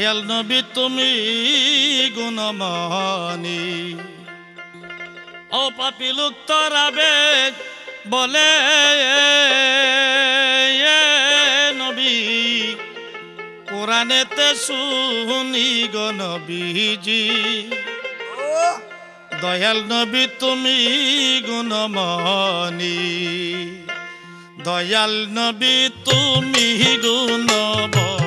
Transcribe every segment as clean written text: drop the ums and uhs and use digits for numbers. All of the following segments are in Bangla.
দয়াল নবী তুমি গুণমানি ও পাপি লোক তরাবে বলে নবী কোরআনেতে শুনি গো নবীজি দয়াল নবী তুমি গুণমানি দয়াল নবী তুমি গুণমানি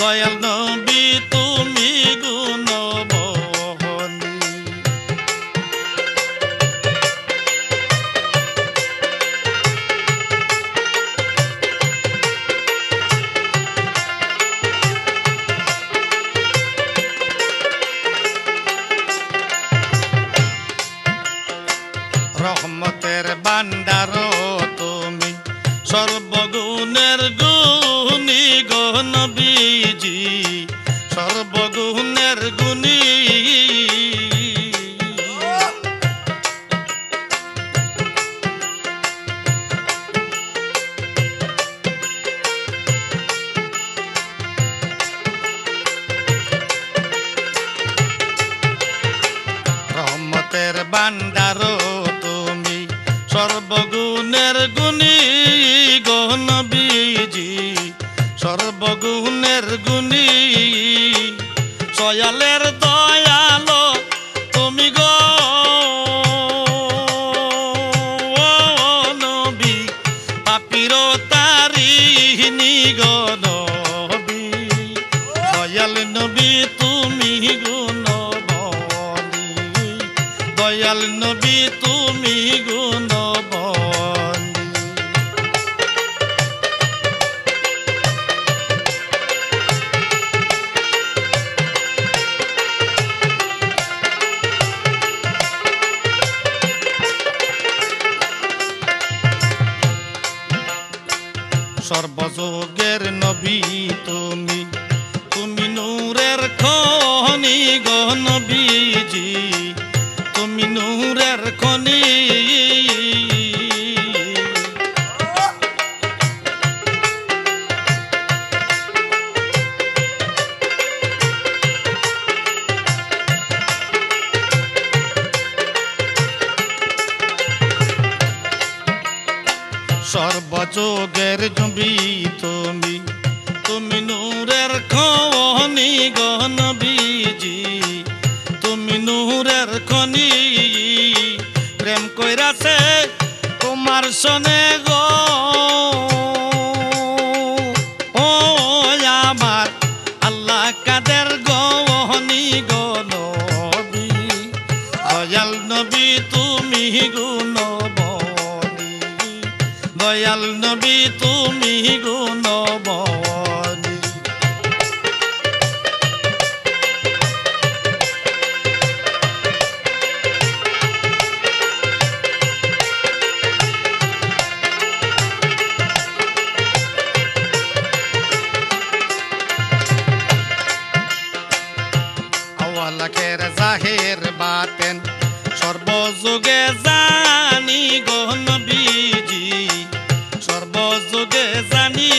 দয়াল নবী তুমি গুণমানি রহমতের ভান্ডার তুমি সর্বগুণের গুণী গো নবীজি সর্বগুণের গুণী রহমতের ভান্ডার তুমি সর্বগুণের গুণী গো নবীজি সর্বগুণের গুণী সয়ালের দয়ালো তুমি গো নবী পাপির তারিণী গো নবী দয়াল নবী তুমি গুণবানী দয়াল নবী তুমি গুণবানী সর্বযোগের নবী তুমি তুমি নূরের খনি গো নবীজি তুমি নূরের খনি সর্বযোগের নবী তুমি তুমি নূরের খনি গো নবীজি তুমি নূরের খনি প্রেম কইরাছে তোমার সনে গো ও আমার আল্লাহ কাদের গহনি গো নবী দয়াল নবী তুমি গুণবানী দয়াল নবী তুমি গুণবানী আওয়ালাকের জাহির বাতেন সর্বযুগে জানি গো নবীজি সর্বযুগে জানি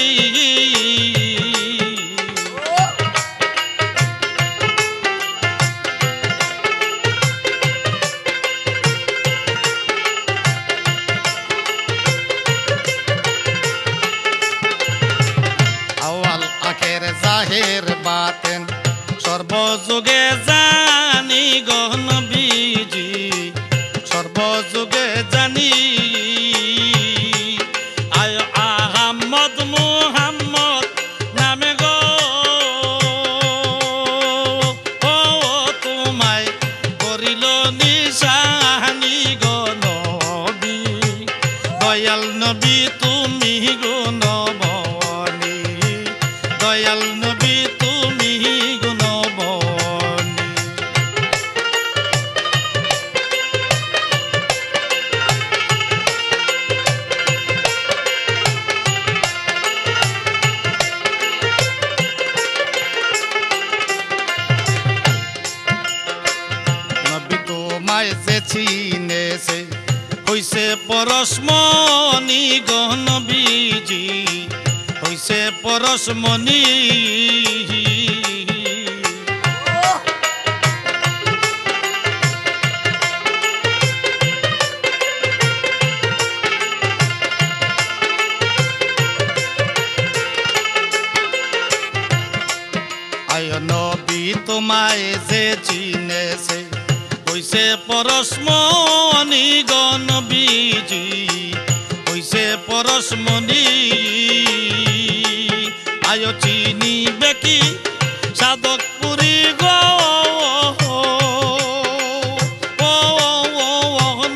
আওয়াল আখের জাহির বাতেন সর্বযুগে জানি গো নবীজি সর্বযুগে জানি আয় আহমদ মুহাম্মদ নামে গো ও তোমায় করিল নিশানি গো নবী দয়াল নবী তুমি গুণবানী দয়াল নবী তুমি গুণবানী নবী তোমায় যে চিনেছে হইছে পরশমণি গো নবীজি হইছে হইছে পরশমণি আয় নবী তোমায় যে চিনেছে হইছে পরশমণি গো নবীজি হইছে পরশমণি আয় চিনিবে কি সাধকপুরী গো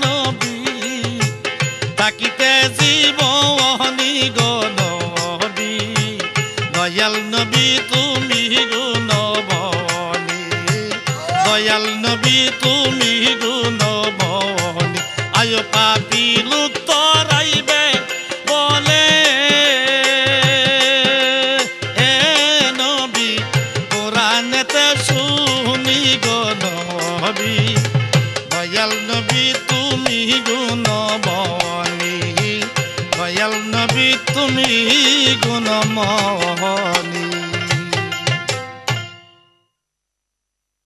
নবী থাকিতে জীবনী গো নবী দয়াল নবী তুমি গুণবনী দয়াল নবী তুমি গুণবনী আয় পাপী লোক তরাইবে বলে এ নবী কোরআনেতে শুনি গো নবী দয়াল নবী তুমি গুণবনী দয়াল নবী তুমি গুণমণি